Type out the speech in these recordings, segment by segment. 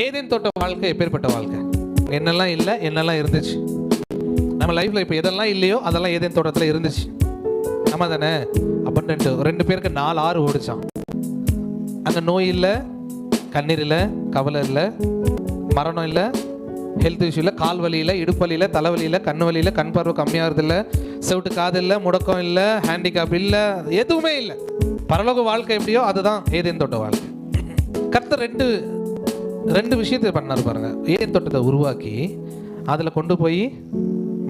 Eden தோட்ட வாழ்க்கை எப்பேற்பட்ட வாழ்க்கை? என்னெல்லாம் இல்லை, என்னெல்லாம் இருந்துச்சு. நம்ம லைஃப்ல இப்போ எதெல்லாம் இல்லையோ அதெல்லாம் ஏதேன் தோட்டத்தில் இருந்துச்சு. நம்ம தானே அபண்டன்ட். 2 பேருக்கு 4 ஆறு ஓடிச்சான். அங்கே நோய் இல்லை, கண்ணீர் இல்லை, கவலை இல்லை, மரணம் இல்லை, ஹெல்த் இஷ்யூ இல்லை, கால் வலி இல்லை, இடுப்பு வலி இல்லை, தலைவலி இல்லை, கண் வலி இல்லை, கண் பார்வை கம்மியாகிறது இல்லை, செவிட்டு காது இல்லை, முடக்கம் இல்லை, ஹேண்டிகேப் இல்லை, எதுவுமே இல்லை. பரலோக வாழ்க்கை எப்படியோ அதுதான் ஏதேன் தோட்ட வாழ்க்கை. கர்த்தர் ரெண்டு விஷயத்தை பண்ணார் பாருங்க. ஏதேன் தோட்டத்தை உருவாக்கி அதில் கொண்டு போய்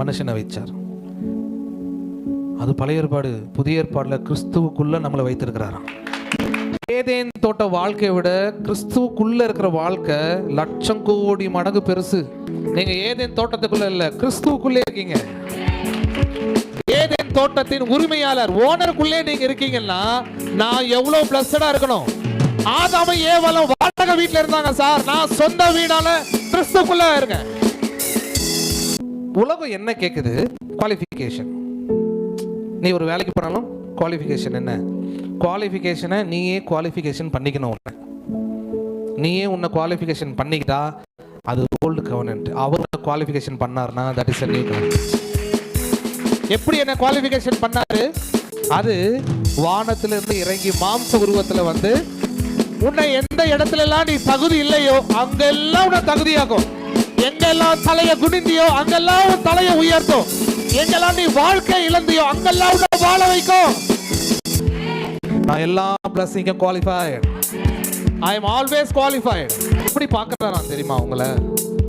மனுஷனை வச்சார். அது பழைய ஏற்பாடு. புதிய ஏற்பாடில் கிறிஸ்துவுக்குள்ள நம்மளை வைத்திருக்கிறாராம். ஏதேன் தோட்ட வாழ்க்கையை விட கிறிஸ்துவுக்குள்ள இருக்கிற வாழ்க்கை 1,00,000 கோடி மடங்கு பெருசு. நீங்க ஏதேன் தோட்டத்துக்குள்ள இல்ல, கிறிஸ்துவுக்குள்ளே இருக்கீங்க. ஏதேன் தோட்டத்தின் உரிமையாளர், ஓனருக்குள்ளே நீங்க இருக்கீங்கன்னா நான் எவ்வளவு பிளஸ்டா இருக்கணும். ஆதாமும் ஏவாளும் வாடகை வீட்டுல இருந்தாங்க சார், நான் சொந்த வீடால கிறிஸ்துவுக்குள்ள இருங்க. உலகம் என்ன கேக்குது? குவாலிஃபிகேஷன். நீ ஒரு வேலைக்கு போனாலும் குவாலிஃபிகேஷன் என்ன? குவாலிஃபிகேஷனை நீயே குவாலிஃபிகேஷன் பண்ணிக்கணும். நீயே உன்னை குவாலிஃபிகேஷன் பண்ணிக்கிட்டா அது ஓல்டு கவர்னன்ட். அவர் குவாலிஃபிகேஷன் பண்ணார்னா that is a new covenant. எப்படி என்ன குவாலிஃபிகேஷன் பண்ணாரு? அது வானத்திலிருந்து இறங்கி மாம்ச உருவத்துல வந்து உன்னை எந்த இடத்துல எல்லாம் நீ தகுதி இல்லையோ அங்கெல்லாம் உன்னை தகுதியாகும். எங்கெல்லாம் தலையை குனிந்தியோ அங்கெல்லாம் உன் தலையை உயர்த்தும். எங்கெல்லாம் நீ வாழ்க்கை இழந்தியோ அங்கெல்லாம் உன்னை வாழ வைக்கும். நான் எல்லா பிளஸிங்கும் qualified. I am always qualified. எப்படி பார்க்கறாரா தெரியுமா? உங்களை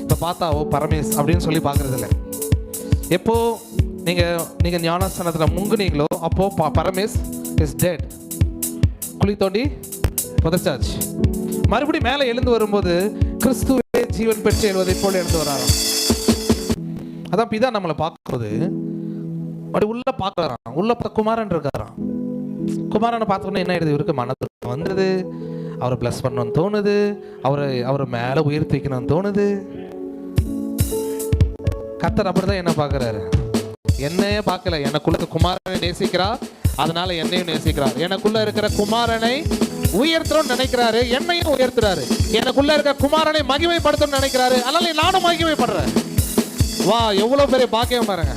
இப்போ பார்த்தா ஓ பரமேஸ் அப்படின்னு சொல்லி பார்க்கறது இல்லை. எப்போ நீங்க ஞானஸ்தானத்தில் முங்குனீங்களோ அப்போ பரமேஸ் இஸ் டெட். குழி தோண்டி புதைச்சாச்சு. மறுபடியும் மேலே எழுந்து வரும்போது கிறிஸ்துவே ஜீவன் பெற்று எழுவதை போல எழுந்து வராராம். அதான் பிதா நம்மளை பார்க்கும்போது அப்படி உள்ள பார்க்கறாராம். உள்ள குமாரன் இருக்காராம். குமாரனை பார்த்தோன்னே என்ன ஆயிடுது? இவருக்கு மனது வந்தது, அவரை பிளஸ் பண்ணணும்னு தோணுது, அவரை மேலே உயர்த்தி வைக்கணும்னு தோணுது. கர்த்தர் அப்படிதான் என்ன பார்க்கறாரு. என்னையே பார்க்கல, எனக்குள்ள குமாரனை நேசிக்கிறார், அதனால என்னையும் நேசிக்கிறார். எனக்குள்ள இருக்கிற குமாரனை உயர்த்தணும்னு நினைக்கிறாரு, என்னையும் உயர்த்துறாரு. எனக்குள்ள இருக்கிற குமாரனை மகிமைப்படுத்தணும்னு நினைக்கிறாரு, அதனால நானும் மகிமைப்படுறேன். வா, எவ்வளவு பெரிய பாக்கியம் பாருங்க.